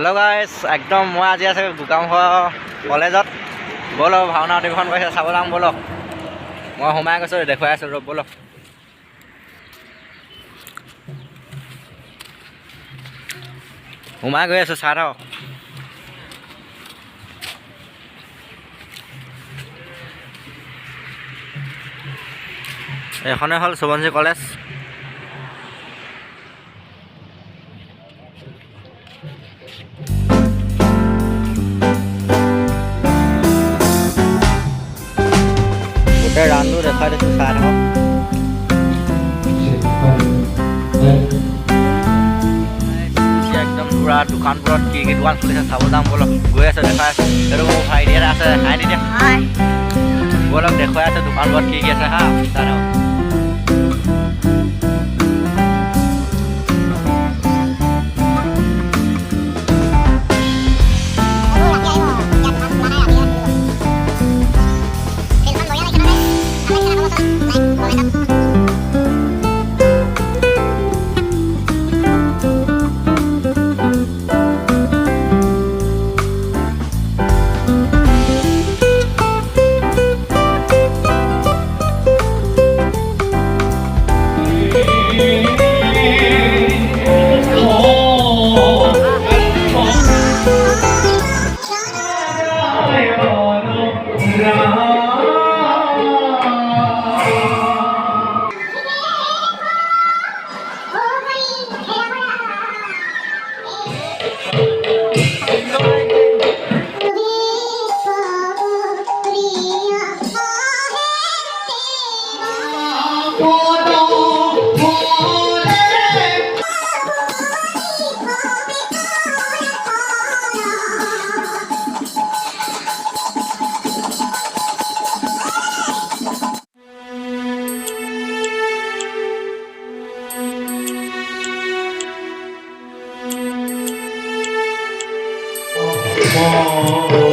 Hello' গাইছ, একদম মই আজি আছোঁ গোগামুখৰ কলেজত। ব'লক ভাওনা অধিৱেশন কৰিছে, চাব যাম ব'লক। মই সোমাই গৈছোঁ, দেখুৱাই আছোঁ ৰ'ব ব'লক। সোমাই গৈ আছোঁ, চাই থাকক। এইখনে হ'ল subonhiri কলেজ। গোটেই ৰাউণ্ডটো দেখুৱাই দিছোঁ, চাই থাকক। একদম পুৰা দোকানবোৰত কি কি দোকান খুলিছে চাব যাম ব'লক। গৈ আছোঁ, দেখুৱাই আছোঁ। এইটো মোৰ ভাইটি এটা আছে, হাই দি দিয়া। ব'লক দেখুৱাই আছোঁ দোকানবোৰত কি কি আছে হা, চাই থাকক। Oh